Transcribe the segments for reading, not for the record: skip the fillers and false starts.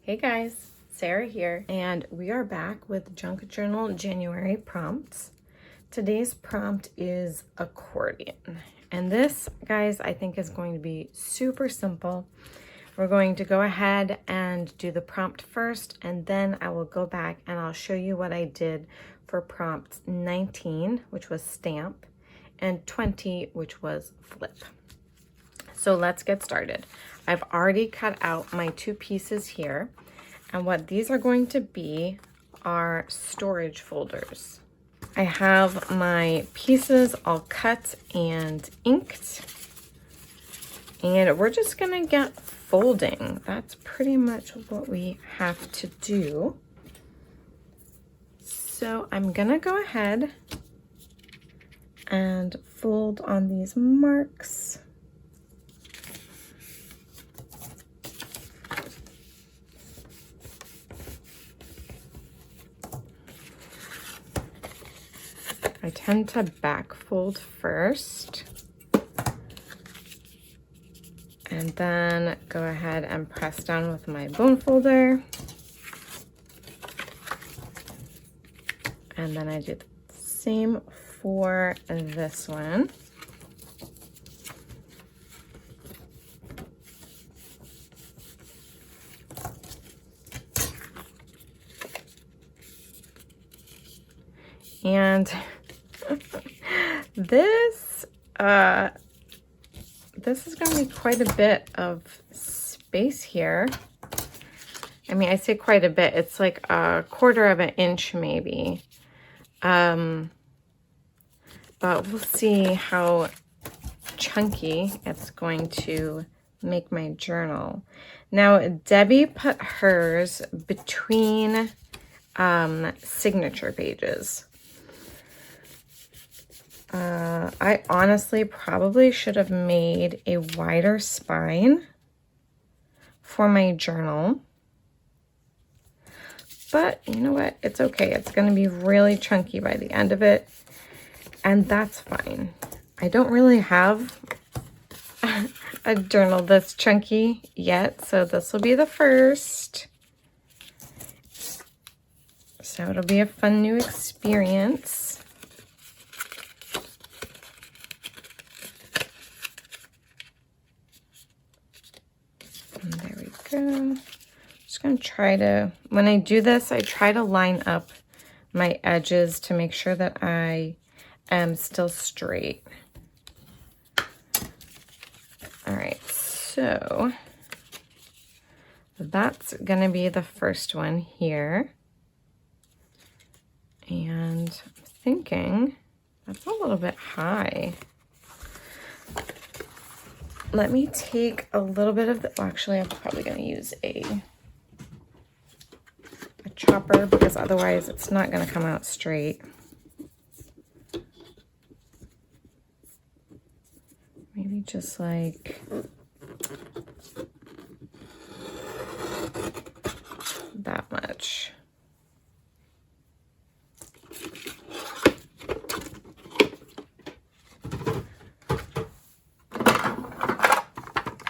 Hey guys, Sarah here, and we are back with Junk Journal January prompts. Today's prompt is accordion, and this, guys, I think is going to be super simple. We're going to go ahead and do the prompt first, and then I will go back and I'll show you what I did for prompt 19, which was stamp, and 20, which was flip. So let's get started. I've already cut out my two pieces here, and what these are going to be are storage folders. I have my pieces all cut and inked, and we're just gonna get folding. That's pretty much what we have to do. So I'm gonna go ahead and fold on these marks. I tend to back fold first and then go ahead and press down with my bone folder. And then I do the same for this one. And this is going to be quite a bit of space here. I mean, I say quite a bit. It's like 1/4 of an inch maybe. But we'll see how chunky it's going to make my journal. Now, Debbie put hers between signature pages. I honestly probably should have made a wider spine for my journal. But you know what? It's okay. It's going to be really chunky by the end of it. And that's fine. I don't really have a journal this chunky yet. So this will be the first. So it'll be a fun new experience. And there we go. Just going to try to, when I do this, I try to line up my edges to make sure that I am still straight. All right, so that's going to be the first one here. And I'm thinking that's a little bit high. Let me take a little bit of the, well, actually I'm probably going to use a chopper because otherwise it's not going to come out straight. Maybe just like that much.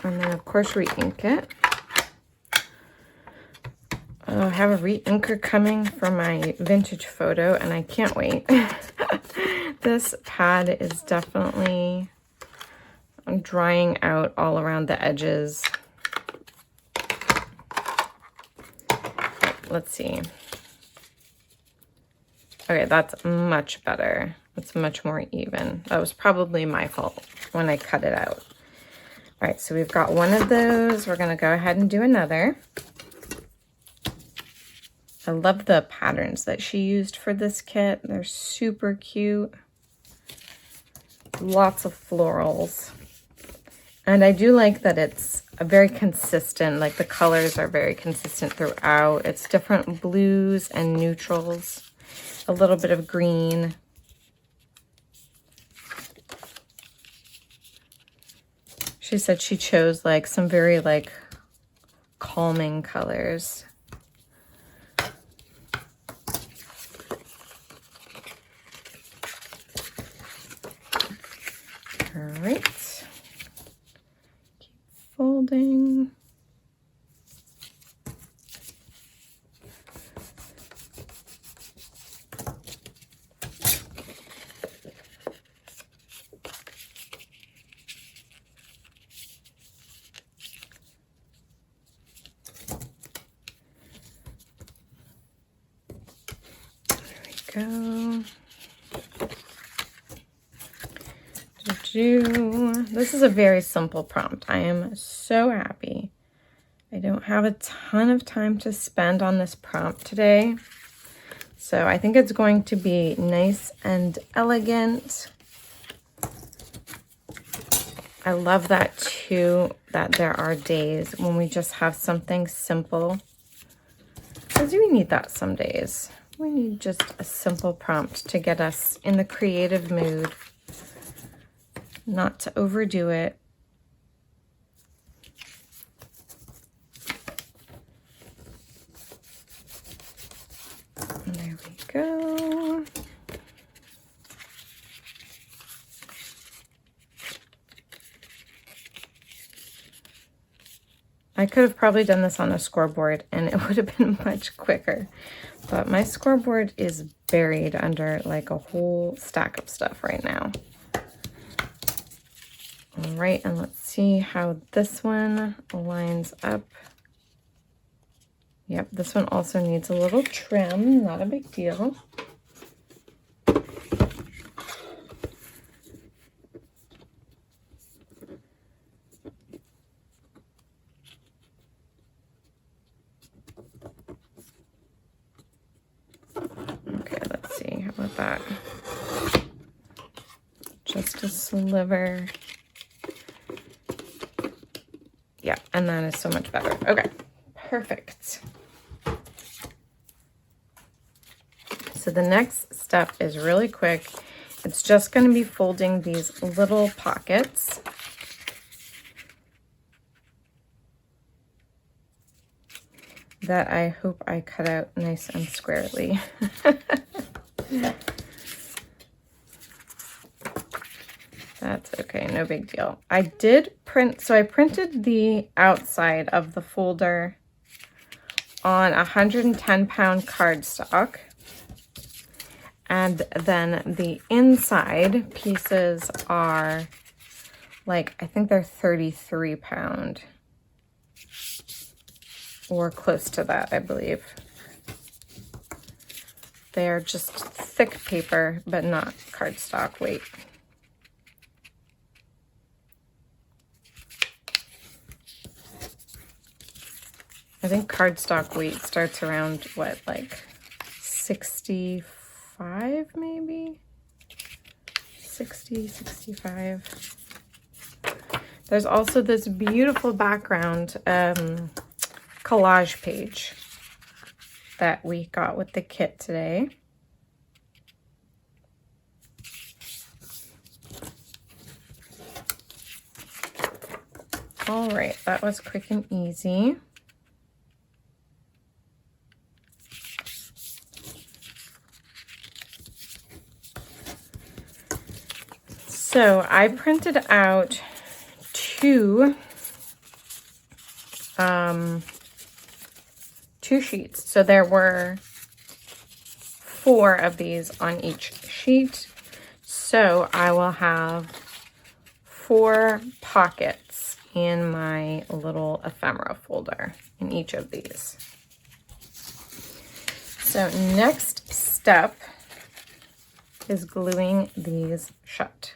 And then, of course, re-ink it. I have a re-inker coming for my vintage photo, and I can't wait. This pad is definitely drying out all around the edges. Let's see. Okay, that's much better. It's much more even. That was probably my fault when I cut it out. All right, so we've got one of those. We're going to go ahead and do another. I love the patterns that she used for this kit. They're super cute. Lots of florals. And I do like that it's a very consistent, like the colors are very consistent throughout. It's different blues and neutrals, a little bit of green. She said she chose like some very like calming colors. All right. Keep folding. go. This is a very simple prompt. I am so happy. I don't have a ton of time to spend on this prompt today. So I think it's going to be nice and elegant. I love that too, that there are days when we just have something simple. Because we need that some days. We need just a simple prompt to get us in the creative mood, not to overdo it. There we go. I could have probably done this on a scoreboard and it would have been much quicker, but my scoreboard is buried under like a whole stack of stuff right now. All right, and let's see how this one lines up. Yep, this one also needs a little trim, not a big deal. Okay, let's see, how about that? Just a sliver. Yeah, and that is so much better. Okay, perfect. So the next step is really quick. It's just going to be folding these little pockets. That I hope I cut out nice and squarely. That's okay, no big deal. I did print, so I printed the outside of the folder on 110-pound cardstock. And then the inside pieces are like, I think they're 33-pound. Or close to that, I believe. They are just thick paper, but not cardstock weight. I think cardstock weight starts around, what, like 65 maybe? 60, 65. There's also this beautiful background collage page that we got with the kit today. All right, that was quick and easy. So I printed out two sheets. So there were 4 of these on each sheet. So I will have 4 pockets in my little ephemera folder in each of these. So next step is gluing these shut.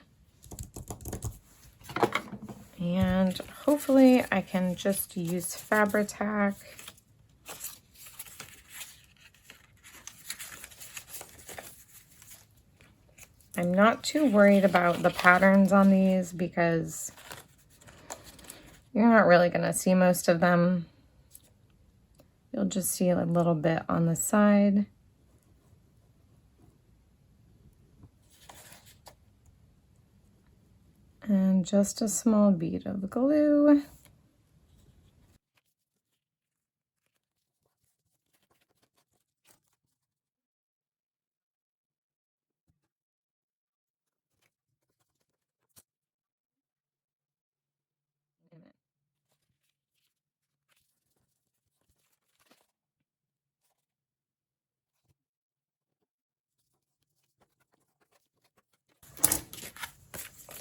And hopefully I can just use Fabri-Tac. I'm not too worried about the patterns on these because you're not really going to see most of them. You'll just see a little bit on the side. And just a small bead of glue.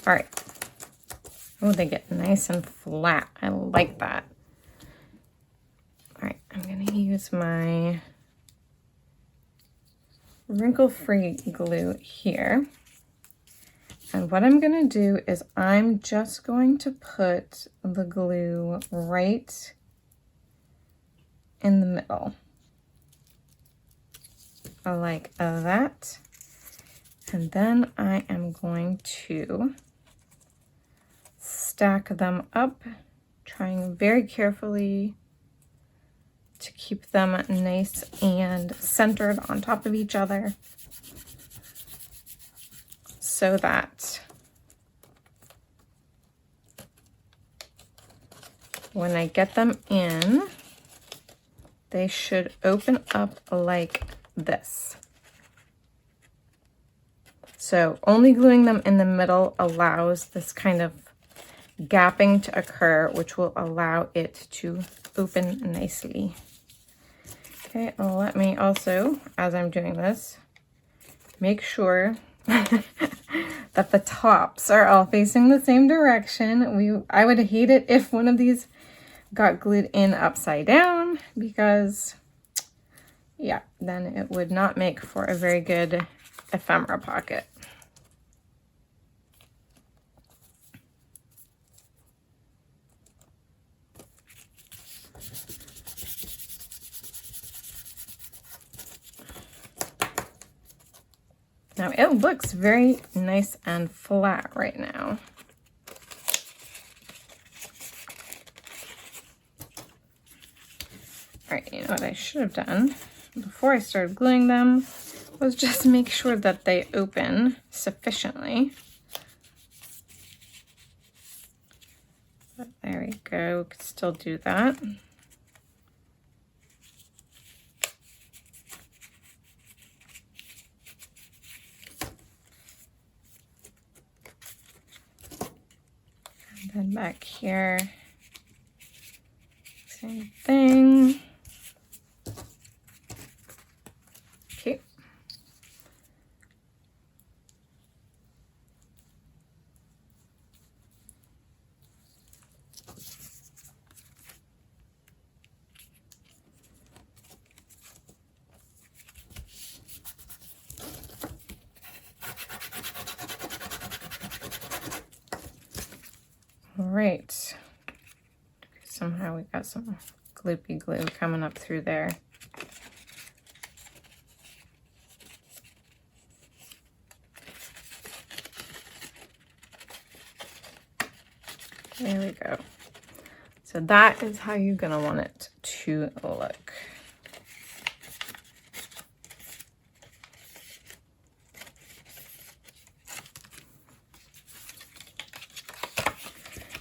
All right. Oh, they get nice and flat. I like that. All right, I'm gonna use my wrinkle-free glue here. And what I'm going to do is I'm just going to put the glue right in the middle, like that. And then I am going to stack them up, trying very carefully to keep them nice and centered on top of each other, so that when I get them in, they should open up like this. So only gluing them in the middle allows this kind of gapping to occur, which will allow it to open nicely. Okay, let me also, as I'm doing this, make sure that the tops are all facing the same direction. I would hate it if one of these got glued in upside down, because yeah, then it would not make for a very good ephemera pocket. Now it looks very nice and flat right now. All right, you know what I should have done before I started gluing them was just make sure that they open sufficiently. But there we go, we could still do that. And then back here, same thing. Okay. All right. Somehow we got some gloopy glue coming up through there. There we go. So that is how you're gonna want it to look.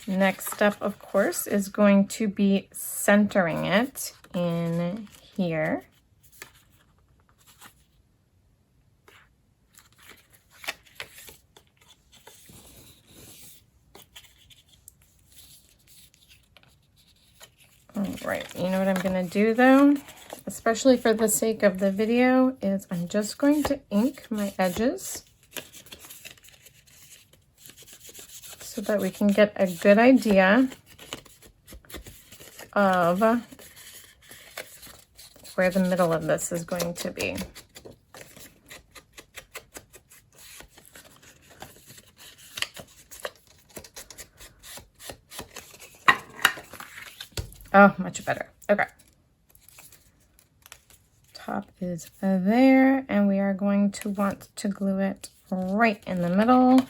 Next step, of course, is going to be centering it in here. All right, you know what I'm gonna do though, especially for the sake of the video, is I'm just going to ink my edges so that we can get a good idea of where the middle of this is going to be. Oh, much better. Okay. Top is there, and we are going to want to glue it right in the middle.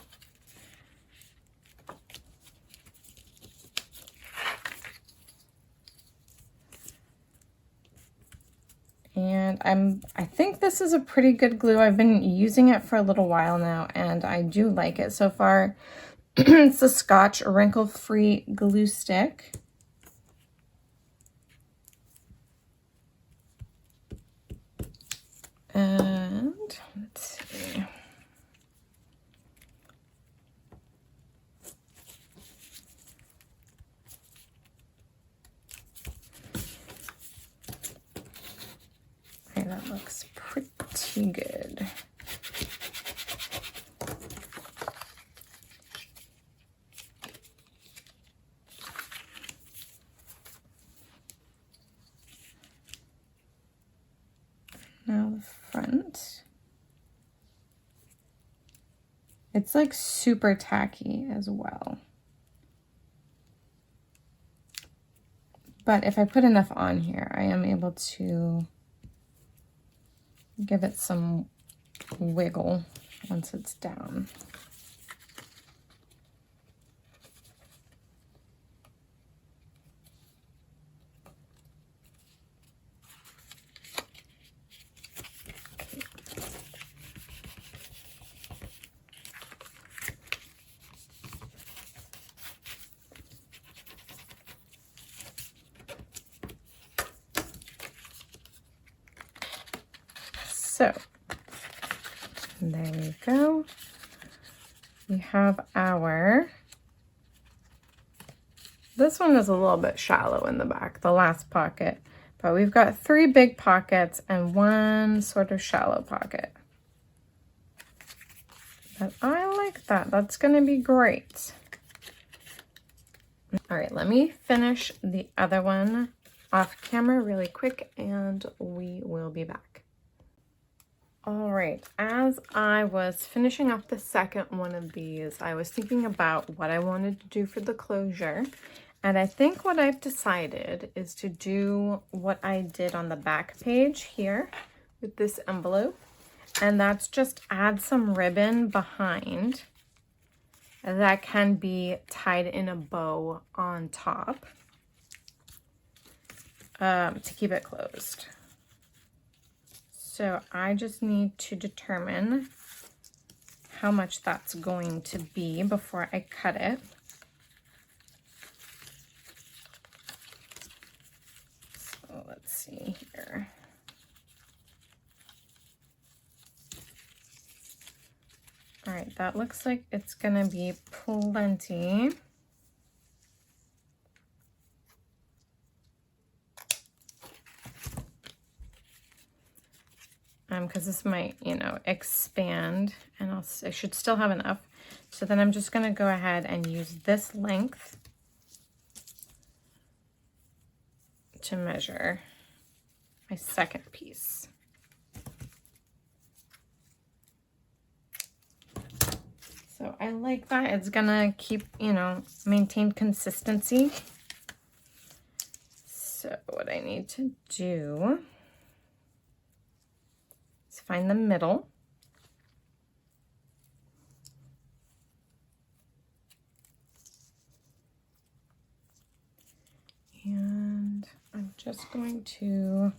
And I think this is a pretty good glue. I've been using it for a little while now, and I do like it so far. It's the Scotch wrinkle-free glue stick. And let's see. Okay, that looks pretty good. Now the front. It's like super tacky as well. But if I put enough on here, I am able to give it some wiggle once it's down. So there we go. We have our, this one is a little bit shallow in the back, the last pocket, but we've got 3 big pockets and 1 sort of shallow pocket. But I like that. That's going to be great. All right, let me finish the other one off camera really quick and we will be back. All right, as I was finishing off the second one of these, I was thinking about what I wanted to do for the closure. And I think what I've decided is to do what I did on the back page here with this envelope. And that's just add some ribbon behind that can be tied in a bow on top to keep it closed. So I just need to determine how much that's going to be before I cut it. So let's see here. All right, that looks like it's gonna be plenty. Because this might, you know, expand, and I should still have enough. So then I'm just going to go ahead and use this length to measure my second piece. So I like that. It's going to keep, you know, maintain consistency. So what I need to do, find the middle. And I'm just going to,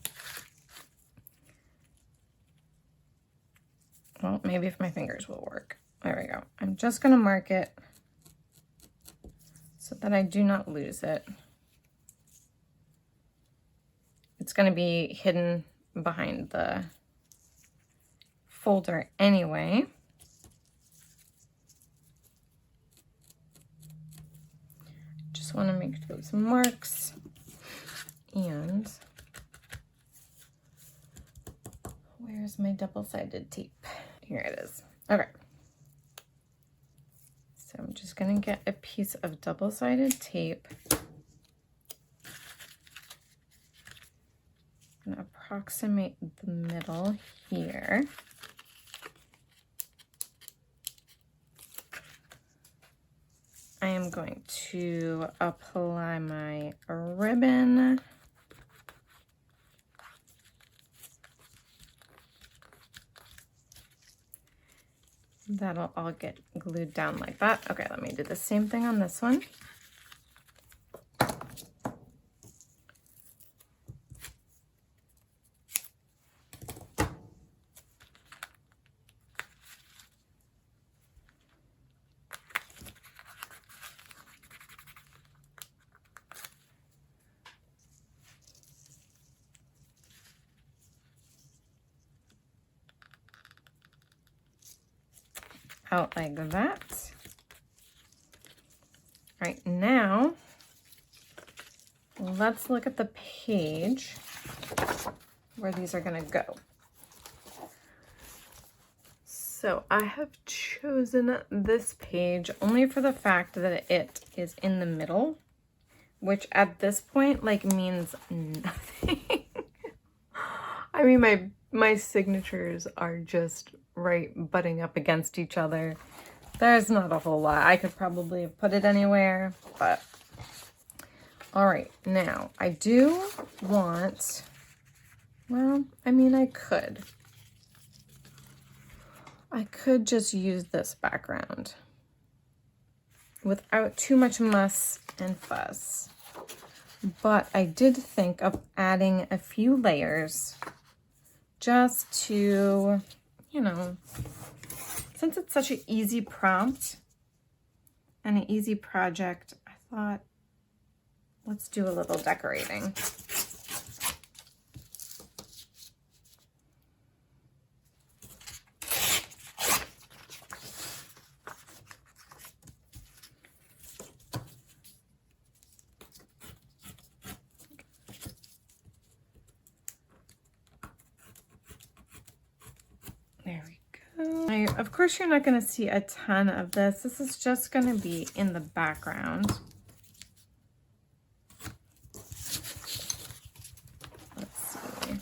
well, maybe if my fingers will work. There we go. I'm just going to mark it so that I do not lose it. It's going to be hidden behind the folder anyway. Just want to make those marks, and where's my double-sided tape? Here it is. Okay. So I'm just going to get a piece of double-sided tape and approximate the middle here. I am going to apply my ribbon. That'll all get glued down like that. Okay, let me do the same thing on this one. Out like that. All right, now let's look at the page where these are going to go. So I have chosen this page only for the fact that it is in the middle, which at this point like means nothing. I mean, my signatures are just right butting up against each other. there's not a whole lot. I could probably have put it anywhere, but all right. Now I do want, well, I mean, I could just use this background without too much muss and fuss. But I did think of adding a few layers just to, you know, since it's such an easy prompt and an easy project, I thought, let's do a little decorating. There we go. Of course, you're not going to see a ton of this. This is just going to be in the background. Let's see.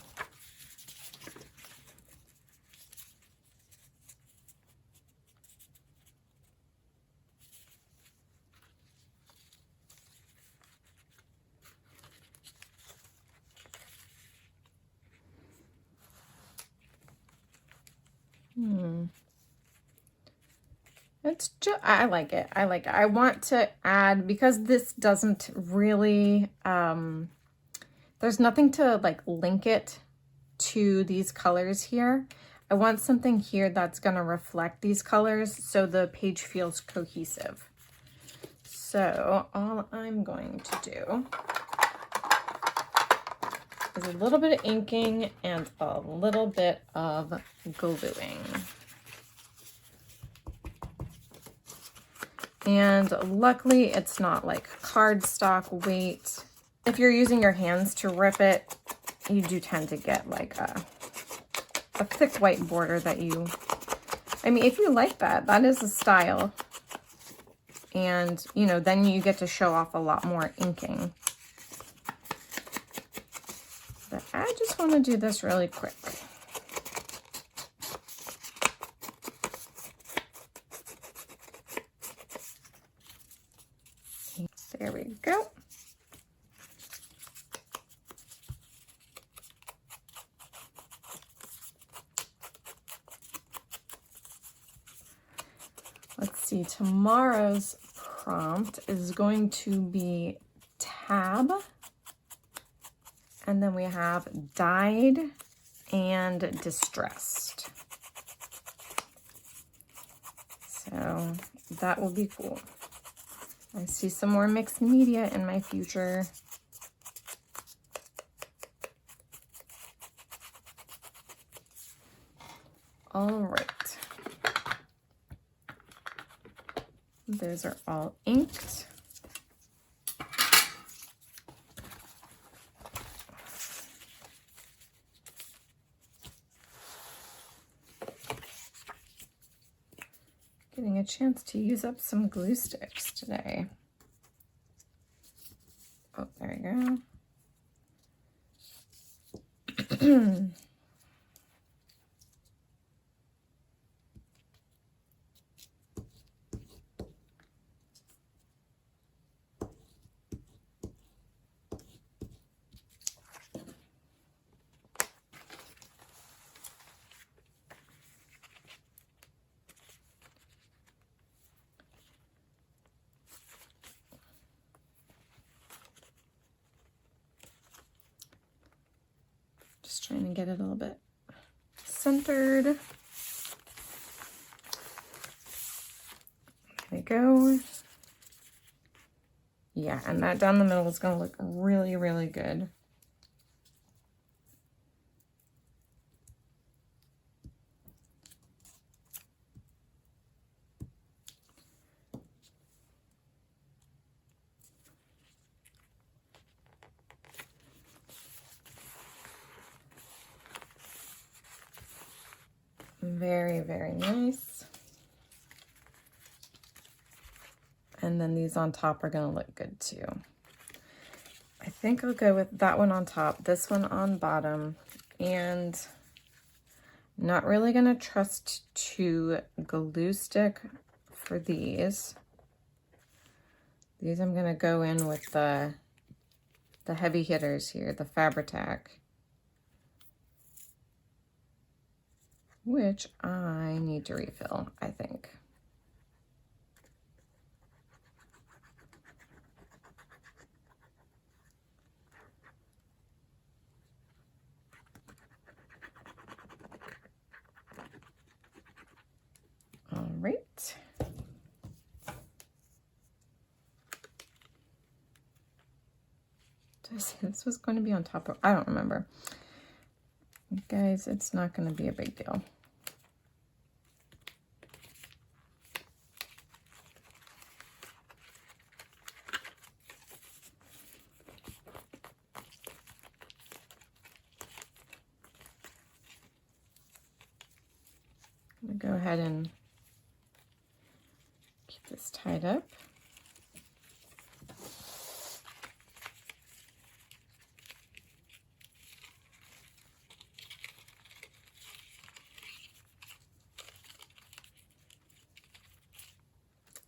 It's just, I like it. I like it. I want to add, because this doesn't really, there's nothing to like link it to these colors here. I want something here that's going to reflect these colors so the page feels cohesive. So all I'm going to do is a little bit of inking and a little bit of gluing. And luckily it's not like cardstock weight. If you're using your hands to rip it, you do tend to get like a thick white border that you, I mean, if you like that, that is a style. And, you know, then you get to show off a lot more inking. But I just want to do this really quick. There we go. Let's see, tomorrow's prompt is going to be tab, and then we have dyed and distressed. So that will be cool. I see some more mixed media in my future. All right. Those are all inked. Getting a chance to use up some glue sticks today. Oh, there you go. Just trying to get it a little bit centered. There we go. Yeah, and that down the middle is going to look really, really good. Very, very nice. And then these on top are going to look good too. I think I'll go with that one on top, this one on bottom, and not really going to trust to glue stick for these. These I'm gonna go in with the heavy hitters here, the Fabri-Tac, which I need to refill, I think. All right. Did I say this was going to be on top of, I don't remember. Guys, it's not going to be a big deal. I'm going to go ahead and keep this tied up.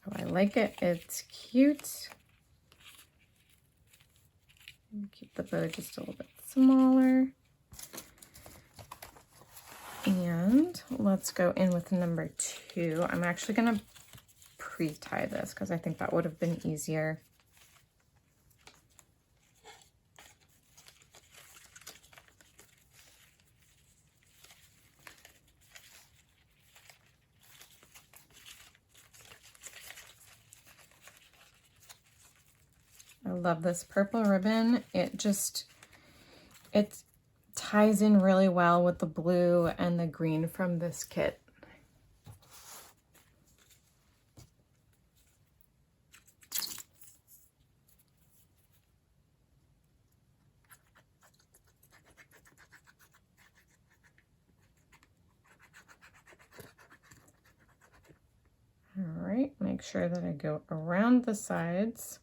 Oh, I like it. It's cute. Keep the bow just a little bit smaller. And let's go in with number 2. I'm actually going to pre-tie this because I think that would have been easier. I love this purple ribbon. It ties in really well with the blue and the green from this kit. All right, make sure that I go around the sides.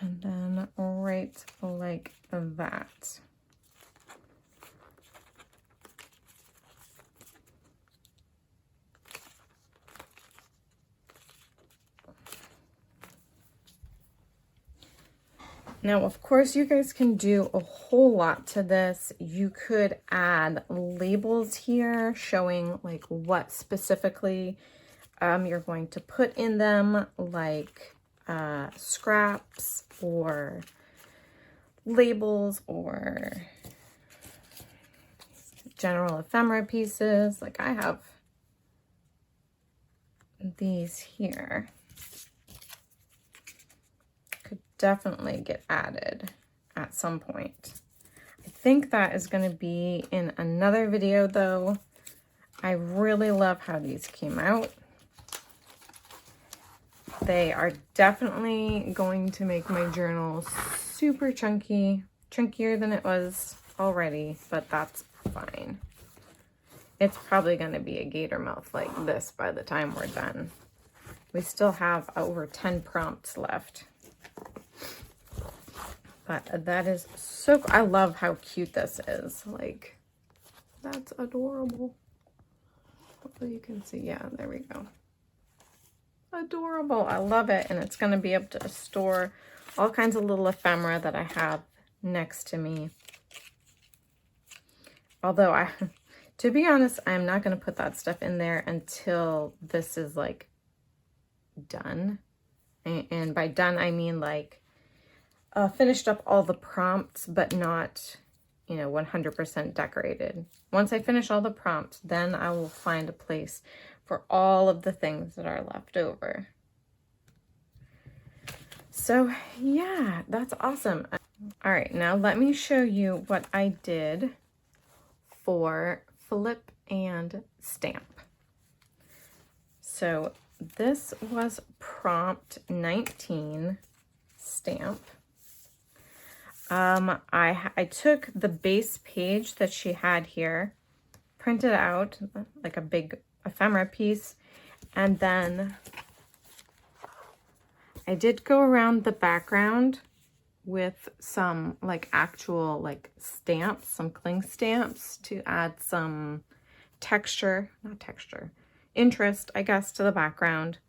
And then right like that. Now, of course, you guys can do a whole lot to this. You could add labels here showing like what specifically you're going to put in them, like scraps or labels or general ephemera pieces. Like I have these here. Could definitely get added at some point. I think that is going to be in another video though. I really love how these came out. They are definitely going to make my journal super chunky, chunkier than it was already, but that's fine. It's probably going to be a gator mouth like this by the time we're done. We still have over 10 prompts left. But that is so, I love how cute this is. Like, that's adorable. Hopefully you can see, yeah, there we go. Adorable. I love it. And it's going to be able to store all kinds of little ephemera that I have next to me. Although to be honest, I'm not going to put that stuff in there until this is like done. And by done, I mean like finished up all the prompts, but not, you know, 100% decorated. Once I finish all the prompts, then I will find a place for all of the things that are left over. So yeah, that's awesome. All right, now let me show you what I did for flip and stamp. So this was prompt 19 stamp. I took the base page that she had here, printed out like a big ephemera piece, and then I did go around the background with some like actual like stamps, some cling stamps to add some texture, not texture, interest, I guess, to the background.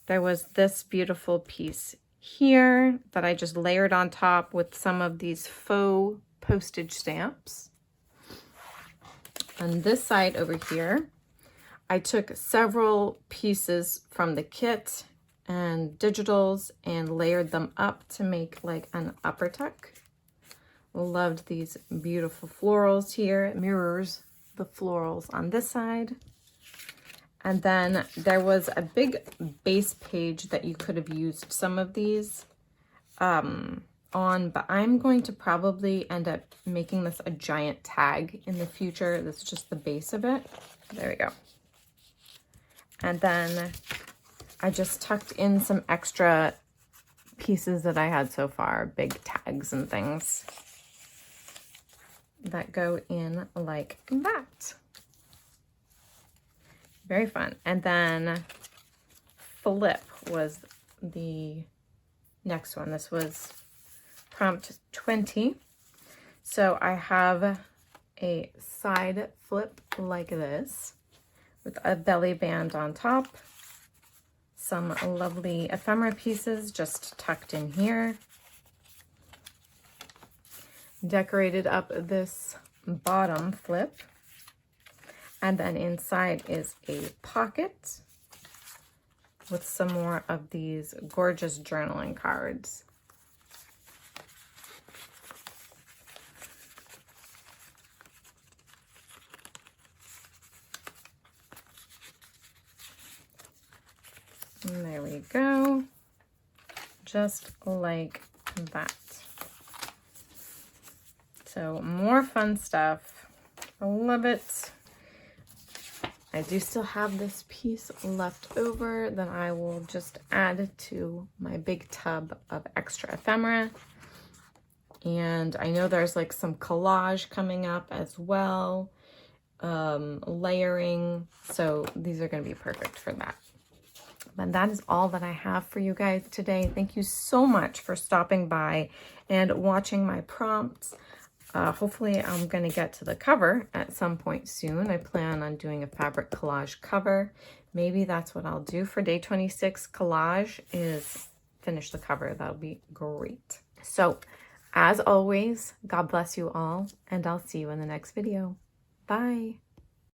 There was this beautiful piece here that I just layered on top with some of these faux postage stamps. On this side over here, I took several pieces from the kit and digitals and layered them up to make like an upper tuck. Loved these beautiful florals here. It mirrors the florals on this side. And then there was a big base page that you could have used some of these on, but I'm going to probably end up making this a giant tag in the future. This is just the base of it. There we go. And then I just tucked in some extra pieces that I had so far, big tags and things that go in like that. Very fun. And then flip was the next one. This was prompt 20. So I have a side flip like this with a belly band on top. Some lovely ephemera pieces just tucked in here. Decorated up this bottom flip. And then inside is a pocket with some more of these gorgeous journaling cards. And there we go, just like that. So more fun stuff. I love it. I do still have this piece left over that I will just add to my big tub of extra ephemera. And I know there's like some collage coming up as well, layering. So these are going to be perfect for that. And that is all that I have for you guys today. Thank you so much for stopping by and watching my prompts. Hopefully I'm going to get to the cover at some point soon. I plan on doing a fabric collage cover. Maybe that's what I'll do for day 26 collage, is finish the cover. That'll be great. So as always, God bless you all, and I'll see you in the next video. Bye.